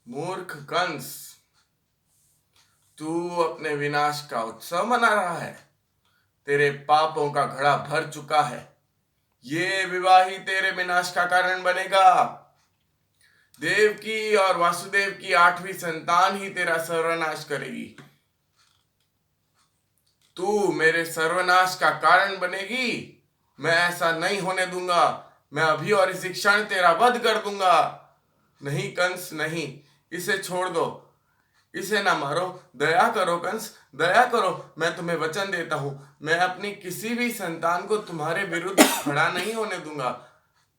मूर्ख कंस, तू अपने विनाश का उत्सव मना रहा है। तेरे पापों का घड़ा भर चुका है। ये विवाह ही तेरे विनाश का कारण बनेगा। देवकी और वासुदेव की 8वीं संतान ही तेरा सर्वनाश करेगी। तू मेरे सर्वनाश का कारण बनेगी। मैं ऐसा नहीं होने दूंगा। मैं अभी और इसी क्षण तेरा वध कर दूंगा। नहीं कंस, नहीं, इसे छोड़ दो। इसे ना मारो। दया करो कंस, दया करो। मैं तुम्हें वचन देता हूं, मैं अपनी किसी भी संतान को तुम्हारे विरुद्ध खड़ा नहीं होने दूंगा।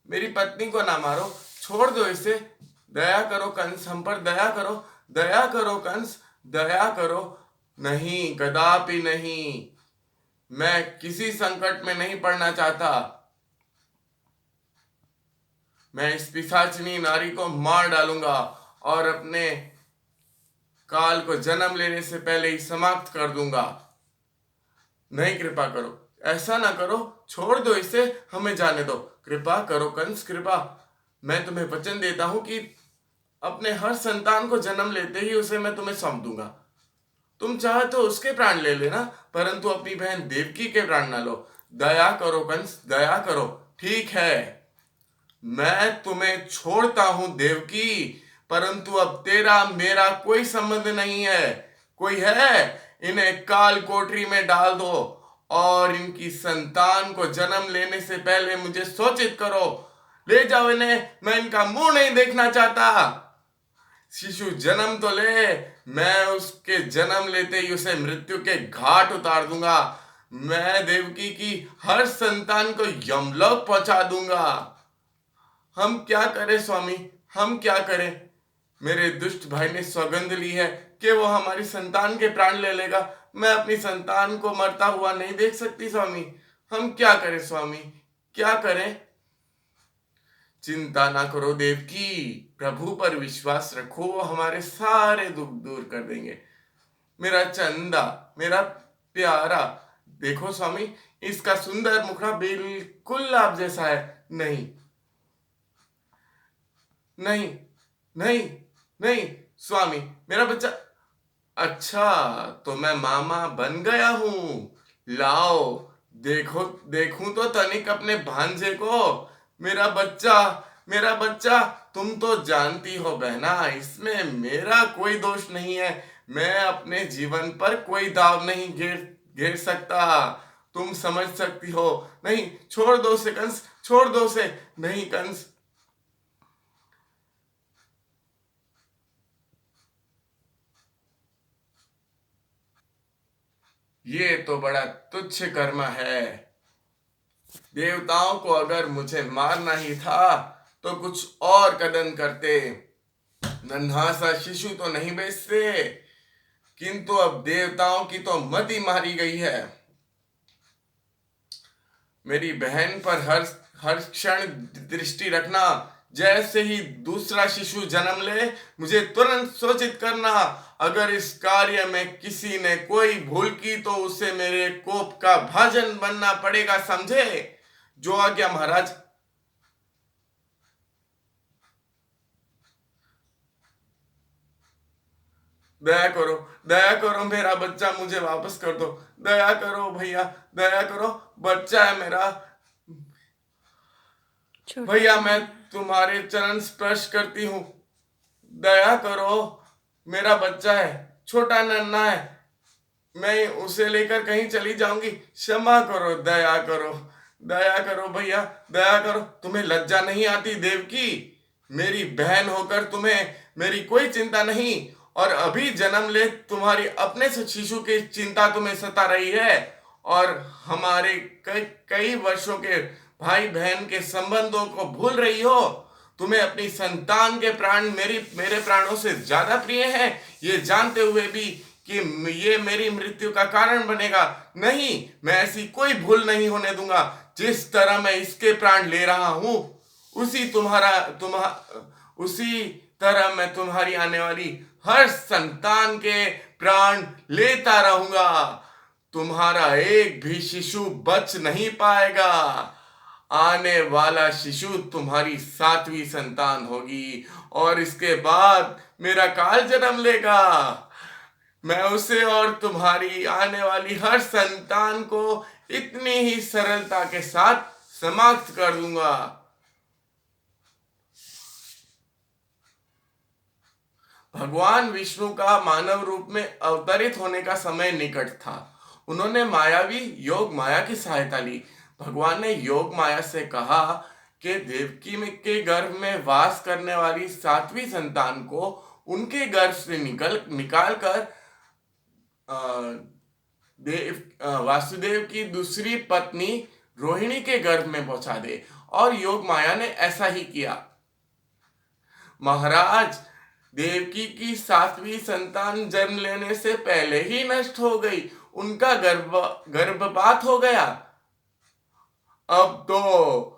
मेरी पत्नी को ना मारो, छोड़ दो इसे। दया करो कंस, हम पर दया करो। दया करो कंस, दया करो। नहीं, कदापि नहीं। मैं किसी संकट में नहीं पड़ना चाहता। मैं इस पिशाचिनी नारी को मार डालूंगा और अपने काल को जन्म लेने से पहले ही समाप्त कर दूंगा। नहीं, कृपा करो, ऐसा ना करो। छोड़ दो इसे, हमें जाने दो। कृपा करो कंस, कृपा। मैं तुम्हें वचन देता हूं कि अपने हर संतान को जन्म लेते ही उसे मैं तुम्हें सौंप दूंगा। तुम चाहे तो उसके प्राण ले लेना, परंतु अपनी बहन देवकी के प्राण ना लो। दया करो कंस, दया करो। ठीक है, मैं तुम्हें छोड़ता हूं देवकी, परंतु अब तेरा मेरा कोई संबंध नहीं है। कोई है? इन्हें काल कोठरी में डाल दो और इनकी संतान को जन्म लेने से पहले मुझे सूचित करो। ले जाओ इन्हें, मैं इनका मुंह नहीं देखना चाहता। शिशु जन्म तो ले, मैं उसके जन्म लेते ही उसे मृत्यु के घाट उतार दूंगा। मैं देवकी की हर संतान को यमलोक पहुंचा दूंगा। हम क्या करें स्वामी, हम क्या करें? मेरे दुष्ट भाई ने सौगंध ली है कि वो हमारी संतान के प्राण ले लेगा। मैं अपनी संतान को मरता हुआ नहीं देख सकती स्वामी। हम क्या करें स्वामी, क्या करें? चिंता ना करो देवकी, प्रभु पर विश्वास रखो, वो हमारे सारे दुख दूर कर देंगे। मेरा चंदा, मेरा प्यारा, देखो स्वामी, इसका सुंदर मुखड़ा बिल्कुल आप जैसा है। नहीं नहीं नहीं नहीं स्वामी, मेरा बच्चा। अच्छा, तो मैं मामा बन गया हूं। लाओ, देखो, देखूं तो तनिक अपने भांजे को। मेरा बच्चा, मेरा बच्चा। तुम तो जानती हो बहना, इसमें मेरा कोई दोष नहीं है। मैं अपने जीवन पर कोई दाव नहीं घेर घेर सकता। तुम समझ सकती हो। नहीं, छोड़ दो उसे कंस, छोड़ दो उसे। नहीं कंस। ये तो बड़ा तुच्छ कर्म है। देवताओं को अगर मुझे मारना ही था तो कुछ और कदम करते। नन्हा सा शिशु तो नहीं बेचते, किंतु अब देवताओं की तो मति मारी गई है। मेरी बहन पर हर हर क्षण दृष्टि रखना। जैसे ही दूसरा शिशु जन्म ले, मुझे तुरंत सूचित करना। अगर इस कार्य में किसी ने कोई भूल की तो उसे मेरे कोप का भाजन बनना पड़ेगा, समझे? जो आज्ञा महाराज। दया करो, दया करो, मेरा बच्चा मुझे वापस कर दो। दया करो भैया, दया करो, बच्चा है मेरा। भैया, मैं तुम्हारे चरण स्पर्श करती हूँ। दया करो, मेरा बच्चा है, छोटा नन्हा है। मैं उसे लेकर कहीं चली जाऊंगी। क्षमा करो, दया करो, दया करो भैया, दया करो। तुम्हें लज्जा नहीं आती देवकी? मेरी बहन होकर तुम्हें मेरी कोई चिंता नहीं, और अभी जन्म ले तुम्हारी अपने से शिशु की चिंता तुम्हें सता रही है। और हमारे कई कई वर्षों के भाई बहन के संबंधों को भूल रही हो। तुम्हें अपनी संतान के प्राण मेरे प्राणों से ज्यादा प्रिय हैं, ये जानते हुए भी कि ये मेरी मृत्यु का कारण बनेगा। नहीं, मैं ऐसी कोई भूल नहीं होने दूंगा। जिस तरह मैं इसके प्राण ले रहा हूं, उसी तरह मैं तुम्हारी आने वाली हर संतान के प्राण लेता रहूंगा। तुम्हारा एक भी शिशु बच नहीं पाएगा। आने वाला शिशु तुम्हारी सातवीं संतान होगी और इसके बाद मेरा काल जन्म लेगा। मैं उसे और तुम्हारी आने वाली हर संतान को इतनी ही सरलता के साथ समाप्त कर दूंगा। भगवान विष्णु का मानव रूप में अवतरित होने का समय निकट था। उन्होंने मायावी योग माया की सहायता ली। भगवान ने योग माया से कहा कि देवकी के गर्भ में वास करने वाली सातवीं संतान को उनके गर्भ से निकाल कर वासुदेव की दूसरी पत्नी रोहिणी के गर्भ में पहुंचा दे, और योग माया ने ऐसा ही किया। महाराज, देवकी की सातवीं संतान जन्म लेने से पहले ही नष्ट हो गई। उनका गर्भपात हो गया। अब तो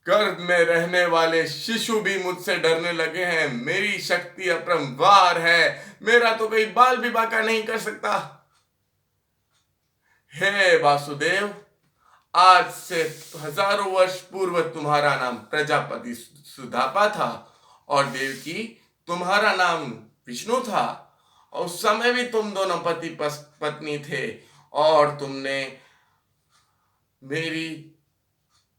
गर्भ में रहने वाले शिशु भी मुझसे डरने लगे हैं। मेरी शक्ति अपरंपार है। मेरा तो कोई बाल भी बांका नहीं कर सकता। हे वासुदेव, आज से हजारों वर्ष पूर्व तुम्हारा नाम प्रजापति सुदापा था और देवकी तुम्हारा नाम विष्णु था। और उस समय भी तुम दोनों पति पत्नी थे और तुमने मेरी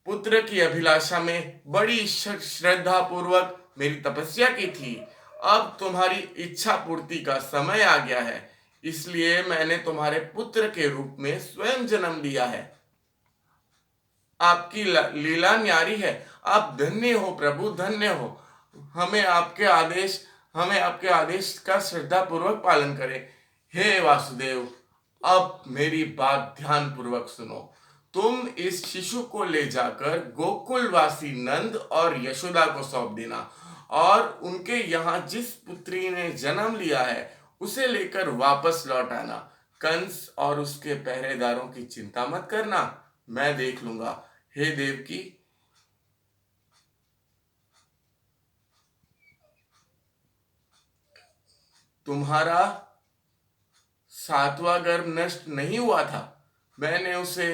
पुत्र की अभिलाषा में बड़ी श्रद्धा पूर्वक मेरी तपस्या की थी। अब तुम्हारी इच्छा पूर्ति का समय आ गया है, इसलिए मैंने तुम्हारे पुत्र के रूप में स्वयं जन्म लिया है। आपकी लीला न्यारी है। आप धन्य हो प्रभु, धन्य हो। हमें आपके आदेश का श्रद्धा पूर्वक पालन करें। हे वासुदेव, अब मेरी बात ध्यान पूर्वक सुनो। तुम इस शिशु को ले जाकर गोकुलवासी नंद और यशोदा को सौंप देना और उनके यहाँ जिस पुत्री ने जन्म लिया है उसे लेकर वापस लौट आना। कंस और उसके पहरेदारों की चिंता मत करना, मैं देख लूंगा। हे देवकी, तुम्हारा सातवां गर्भ नष्ट नहीं हुआ था। मैंने उसे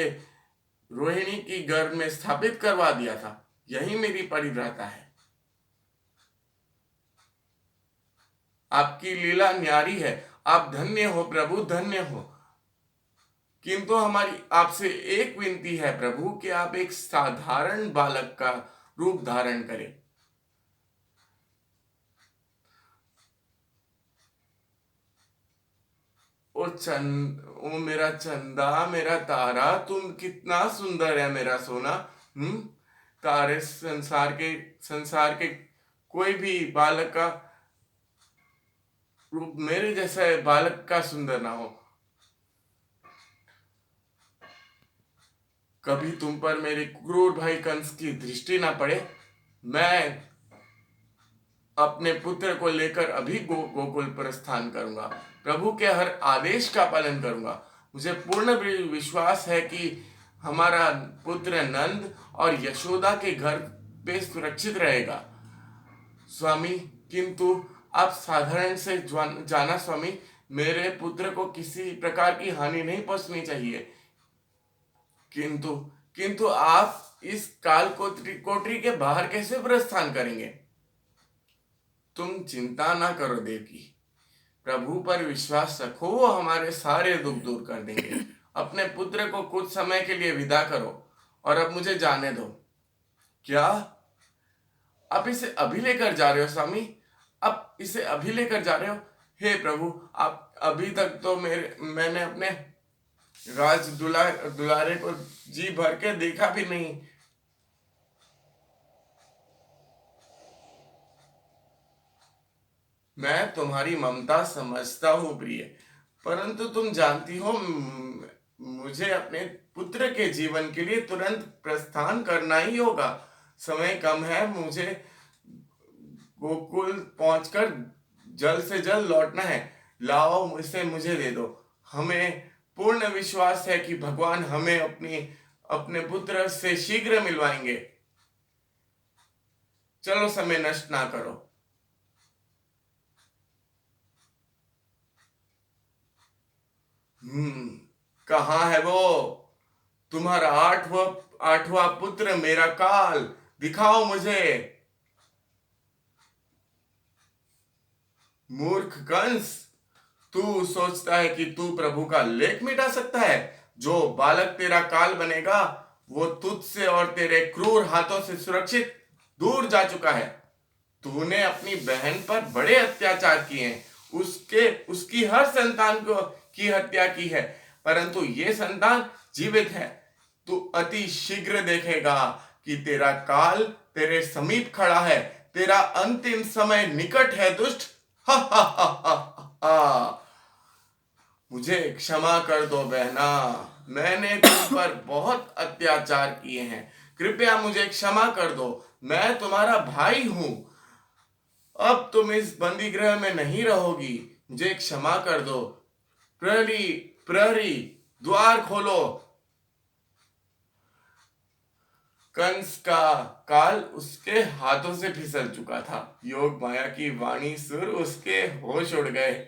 रोहिणी की गर्भ में स्थापित करवा दिया था। यही मेरी परिव्राता है। आपकी लीला न्यारी है। आप धन्य हो प्रभु, धन्य हो। किंतु हमारी आपसे एक विनती है प्रभु कि आप एक साधारण बालक का रूप धारण करें। ओ मेरा चंदा, मेरा तारा, तुम कितना सुंदर है मेरा सोना। तारे संसार के कोई भी बालक का रूप मेरे जैसा बालक का सुंदर ना हो। कभी तुम पर मेरे क्रूर भाई कंस की दृष्टि ना पड़े। मैं अपने पुत्र को लेकर अभी गोकुल प्रस्थान करूंगा। प्रभु के हर आदेश का पालन करूंगा। मुझे पूर्ण विश्वास है कि हमारा पुत्र नंद और यशोदा के घर पे सुरक्षित रहेगा स्वामी। किंतु आप साधारण से जाना स्वामी, मेरे पुत्र को किसी प्रकार की हानि नहीं पहुंचनी चाहिए। किंतु किंतु आप इस काल कोठरी के बाहर कैसे प्रस्थान करेंगे? तुम चिंता ना करो देवकी, प्रभु पर विश्वास रखो, वो हमारे सारे दुख दूर कर देंगे। अपने पुत्र को कुछ समय के लिए विदा करो और अब मुझे जाने दो। क्या आप इसे अभी लेकर जा रहे हो स्वामी? आप इसे अभी लेकर जा रहे हो? हे प्रभु, आप अभी तक तो मैंने अपने दुलारे को जी भर के देखा भी नहीं। मैं तुम्हारी ममता समझता हूँ प्रिय, परंतु तुम जानती हो मुझे अपने पुत्र के जीवन के लिए तुरंत प्रस्थान करना ही होगा। समय कम है। मुझे गोकुल पहुंचकर जल्द से जल्द लौटना है। लाओ, इसे मुझे दे दो। हमें पूर्ण विश्वास है कि भगवान हमें अपने पुत्र से शीघ्र मिलवाएंगे। चलो, समय नष्ट ना करो। कहाँ है वो? तुम्हारा आठवां पुत्र मेरा काल, दिखाओ मुझे। मूर्ख कंस, तू सोचता है कि तू प्रभु का लेख मिटा सकता है? जो बालक तेरा काल बनेगा वो तुझसे और तेरे क्रूर हाथों से सुरक्षित दूर जा चुका है। तूने अपनी बहन पर बड़े अत्याचार किए हैं, उसकी हर संतान को की हत्या की है, परंतु ये संतान जीवित है। तू अति शीघ्र देखेगा कि तेरा काल तेरे समीप खड़ा है, तेरा अंतिम समय निकट है दुष्ट। हा हा हा हा हा। मुझे क्षमा कर दो बहना, मैंने तुम पर बहुत अत्याचार किए हैं, कृपया मुझे क्षमा कर दो, मैं तुम्हारा भाई हूं। अब तुम इस बंदी गृह में नहीं रहोगी, मुझे क्षमा कर दो। प्रहरी प्रहरी, द्वार खोलो। कंस का काल उसके हाथों से फिसल चुका था। योग माया की वाणी सुर उसके होश उड़ गए।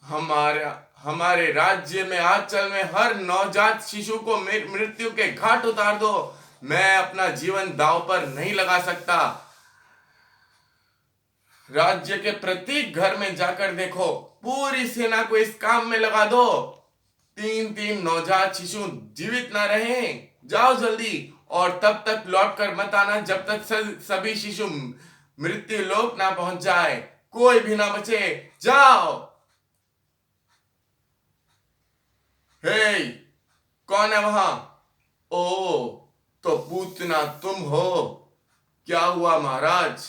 हमारे राज्य में आंचल में हर नवजात शिशु को मृत्यु के घाट उतार दो। मैं अपना जीवन दांव पर नहीं लगा सकता। राज्य के प्रत्येक घर में जाकर देखो, पूरी सेना को इस काम में लगा दो। 3-3 नवजात शिशु जीवित ना रहे। जाओ जल्दी, और तब तक लौट कर मत आना जब तक सभी शिशु मृत्यु लोक ना पहुंच जाए। कोई भी ना बचे, जाओ। हे, कौन है वहां? ओ, तो पूतना तुम हो। क्या हुआ महाराज?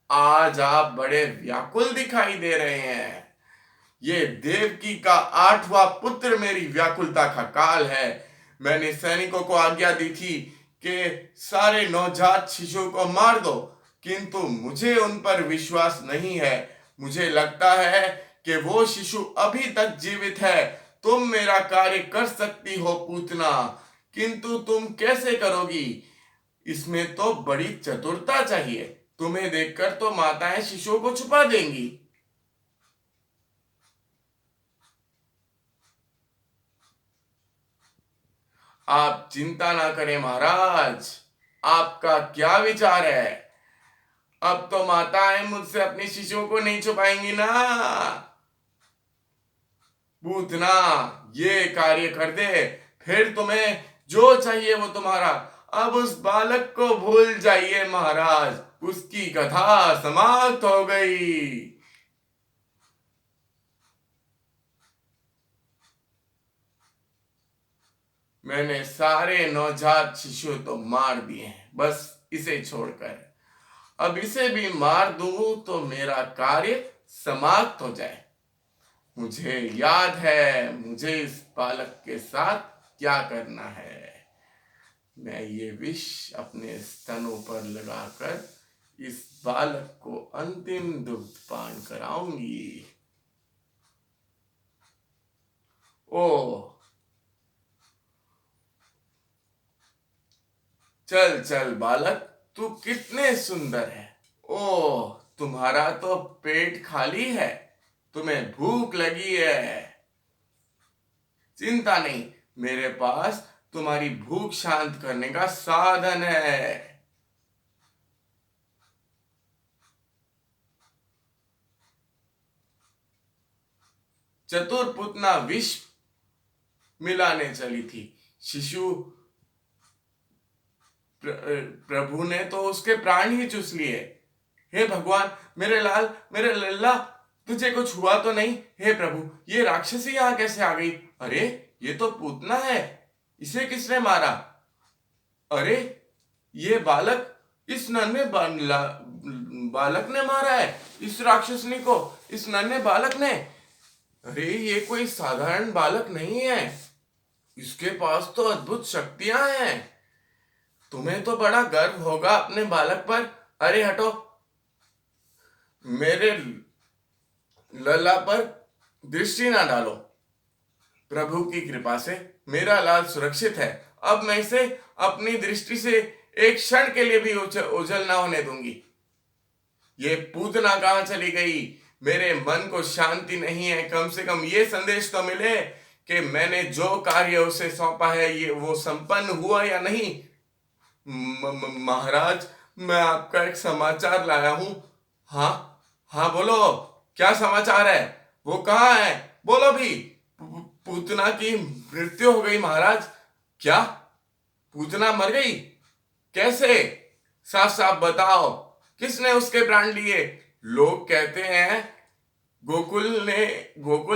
आज आप बड़े व्याकुल दिखाई दे रहे हैं। ये देवकी का 8वां पुत्र मेरी व्याकुलता का काल है। मैंने सैनिकों को आज्ञा दी थी कि सारे नवजात शिशुओं को मार दो, किंतु मुझे उन पर विश्वास नहीं है। मुझे लगता है कि वो शिशु अभी तक जीवित है। तुम मेरा कार्य कर सकती हो पूतना, किंतु तुम कैसे करोगी? इसमें तो बड़ी चतुरता चाहिए। तुम्हें देखकर तो माताएं शिशुओं को छुपा देंगी। आप चिंता ना करें महाराज, आपका क्या विचार है? अब तो माताएं मुझसे अपने शिशुओं को नहीं छुपाएंगी ना। पूतना ये कार्य कर दे, फिर तुम्हें जो चाहिए वो तुम्हारा। अब उस बालक को भूल जाइए महाराज, उसकी कथा समाप्त हो गई। मैंने सारे नवजात शिशु तो मार दिए हैं, बस इसे छोड़कर। अब इसे भी मार दूं तो मेरा कार्य समाप्त हो जाए। मुझे याद है मुझे इस बालक के साथ क्या करना है। मैं ये विष अपने स्तनों पर लगाकर इस बालक को अंतिम दुग्ध पान कराऊंगी। ओ, चल चल बालक, तू कितने सुंदर है। ओ, तुम्हारा तो पेट खाली है, तुम्हें भूख लगी है। चिंता नहीं, मेरे पास तुम्हारी भूख शांत करने का साधन है। चतुर पुतना विष मिलाने चली थी। शिशु प्रभु ने तो उसके प्राण ही चूस लिए। हे भगवान, मेरे लाल, मेरे लल्ला, तुझे कुछ हुआ तो नहीं? हे प्रभु, ये राक्षसी यहां कैसे आ गई? अरे, ये तो पूतना है, इसे किसने मारा? अरे, ये बालक इस नन्हे बालक ने मारा है, इस राक्षसनी को इस नन्हे बालक ने। अरे, ये कोई साधारण बालक नहीं है, इसके पास तो अद्भुत शक्तियां हैं। तुम्हें तो बड़ा गर्व होगा अपने बालक पर। अरे हटो, मेरे लला पर दृष्टि ना डालो। प्रभु की कृपा से मेरा लाल सुरक्षित है। अब मैं इसे अपनी दृष्टि से एक क्षण के लिए भी ओझल ना होने दूंगी। ये पूतना कहां चली गई? मेरे मन को शांति नहीं है। कम से कम ये संदेश तो मिले कि मैंने जो कार्य उसे सौंपा है ये वो संपन्न हुआ या नहीं। महाराज, मैं आपका एक समाचार लाया हूं। हाँ हाँ, बोलो, क्या समाचार है? वो कहाँ है? बोलो भी। पूतना की मृत्यु हो गई महाराज। क्या? पूतना मर गई? कैसे? साफ साफ बताओ, किसने उसके प्राण लिए? लोग कहते हैं गोकुल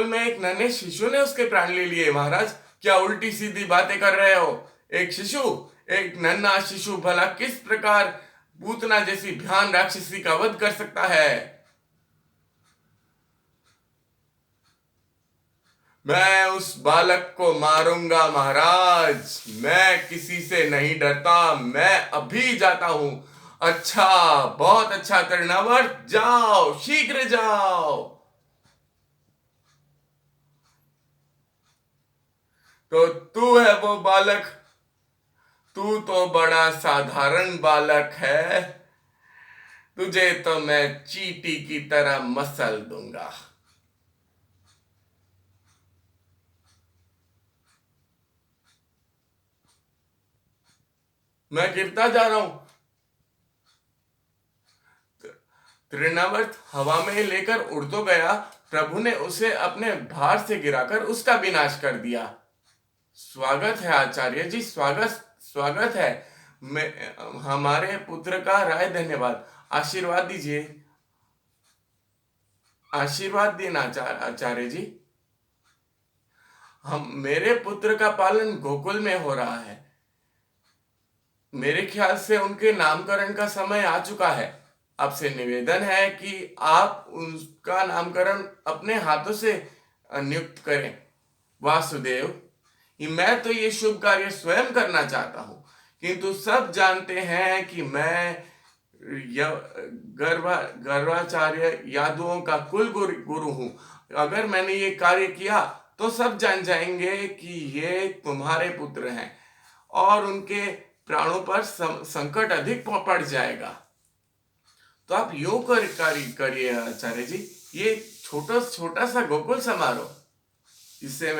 में एक नन्हे शिशु ने उसके प्राण ले लिए। महाराज, क्या उल्टी सीधी बातें कर रहे हो? एक शिशु, एक नन्हा शिशु भला किस प्रकार पूतना जैसी भयान राक्षसी का वध कर सकता है? मैं उस बालक को मारूंगा महाराज। मैं किसी से नहीं डरता। मैं अभी जाता हूं। अच्छा, बहुत अच्छा तृणावर्त, जाओ, शीघ्र जाओ। तो तू है वो बालक? तू तो बड़ा साधारण बालक है। तुझे तो मैं चींटी की तरह मसल दूंगा। मैं गिरता जा रहा हूं। तृणावर्त हवा में लेकर उड़ तो गया, प्रभु ने उसे अपने भार से गिराकर उसका विनाश कर दिया। स्वागत है आचार्य जी, स्वागत स्वागत है। मैं हमारे पुत्र का राय धन्यवाद। आशीर्वाद दीजिए, आशीर्वाद देना आचार्य जी। हम मेरे पुत्र का पालन गोकुल में हो रहा है। मेरे ख्याल से उनके नामकरण का समय आ चुका है। आपसे निवेदन है कि आप उनका नामकरण अपने हाथों से नियुक्त करें। वासुदेव, मैं तो ये शुभ कार्य स्वयं करना चाहता हूं, किंतु सब जानते हैं कि मैं गर्वाचार्य यादवों का कुल गुरु हूं। अगर मैंने ये कार्य किया तो सब जान जाएंगे कि ये तुम्हारे पुत्र हैं और उनके प्राणों पर संकट अधिक पड़ जाएगा। तो आप यूं कार्य करिए आचार्य जी, ये छोटा छोटा सा गोकुल समारोह, इससे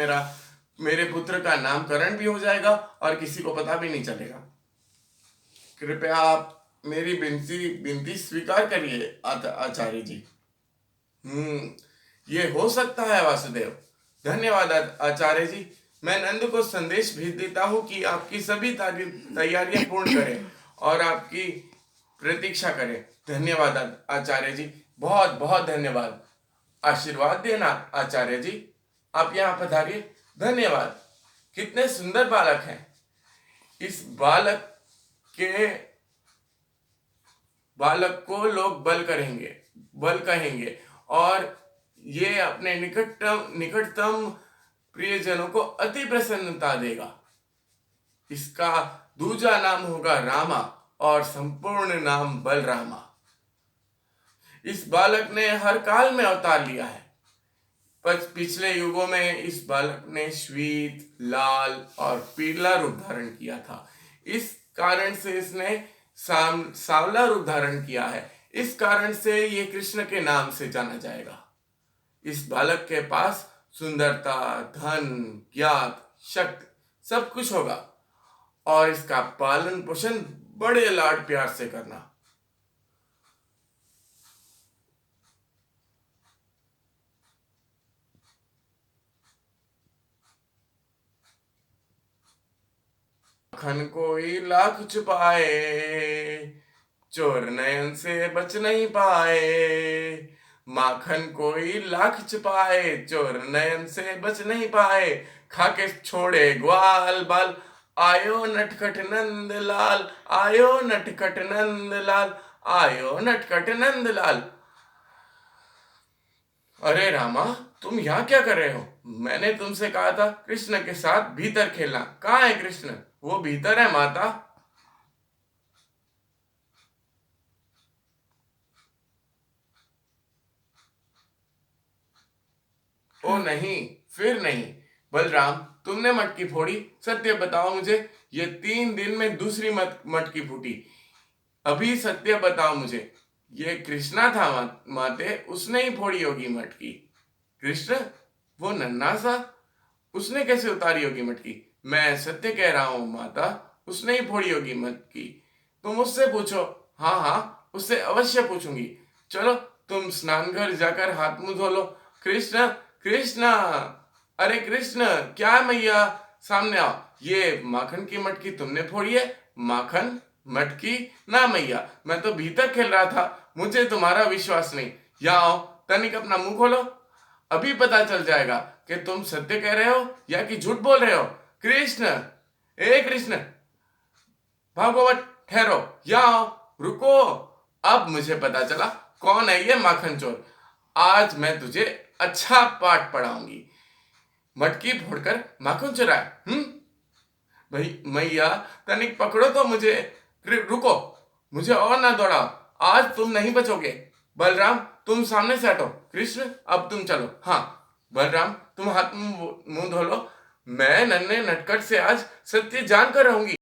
मेरे पुत्र का नामकरण भी हो जाएगा और किसी को पता भी नहीं चलेगा। कृपया आप मेरी विनती स्वीकार करिए आचार्य जी। ये हो सकता है वासुदेव। धन्यवाद आचार्य जी। मैं नंद को संदेश भेज देता हूँ कि आपकी सभी तैयारियां पूर्ण करें और आपकी प्रतीक्षा करें। धन्यवाद आचार्य जी, बहुत बहुत धन्यवाद। आशीर्वाद देना आचार्य जी। आप यहाँ पधारिए। धन्यवाद। कितने सुंदर बालक हैं। इस बालक को लोग बल कहेंगे और ये अपने निकटतम प्रियजनों को अति प्रसन्नता देगा। इसका दूजा नाम होगा रामा और संपूर्ण नाम बलरामा। इस बालक ने हर काल में अवतार लिया है। पिछले युगों में इस बालक ने श्वेत, लाल और पीला रूप धारण किया था। इस कारण से इसने सांवला रूप धारण किया है। इस कारण से ये कृष्ण के नाम से जाना जाएगा। इस बालक के पास सुंदरता, धन, ज्ञात, शक्ति सब कुछ होगा और इसका पालन पोषण बड़े लाड प्यार से करना। माखन कोई लाख छुपाए, चोर नयन से बच नहीं पाए। माखन कोई लाख छुपाए, चोर नयन से बच नहीं पाए। खाके छोड़े ग्वाल बाल, आयो नटखट नंद लाल, आयो नटखट नंद लाल, आयो नटखट नंद लाल। अरे रामा, तुम यहाँ क्या कर रहे हो? मैंने तुमसे कहा था कृष्ण के साथ भीतर खेलना। कहाँ है कृष्ण? वो भीतर है माता। ओ नहीं, फिर नहीं। बलराम, तुमने मटकी फोड़ी, सत्य बताओ मुझे। ये 3 दिन में दूसरी मटकी फूटी। अभी सत्य बताओ मुझे। ये कृष्णा था माते, उसने ही फोड़ी होगी मटकी। कृष्ण, वो नन्हा सा उसने कैसे उतारी होगी मटकी? मैं सत्य कह रहा हूं माता, उसने ही फोड़ी होगी मटकी। तुम उससे पूछो। हाँ हाँ, उससे अवश्य पूछूंगी। चलो तुम स्नान घर जाकर हाथ मुंह धो लो। कृष्ण, कृष्ण, अरे कृष्ण, क्या है मैया? सामने आओ। ये माखन की मटकी तुमने फोड़ी है? माखन मटकी? ना मैया, मैं तो भीतर खेल रहा था, मुझे तुम्हारा विश्वास नहीं। यहाँ आओ, तनिक अपना मुंह खोलो, अभी पता चल जाएगा कि तुम सत्य कह रहे हो या कि झूठ बोल रहे हो। कृष्ण, ए कृष्ण, भागो मत, ठहरो, यहाँ आओ, रुको। अब मुझे पता चला कौन है ये माखन चोर। आज मैं तुझे अच्छा पाठ पढ़ाऊंगी। मटकी फोड़कर माखन चुराए? भाई मैया, तनिक पकड़ो तो मुझे। रुको, मुझे और ना दौड़ाओ, आज तुम नहीं बचोगे। बलराम, तुम सामने से हटो। कृष्ण, अब तुम चलो। हाँ बलराम, तुम हाथ मुंह धो लो। मैं नन्हे नटखट से आज सत्य जान कर रहूंगी।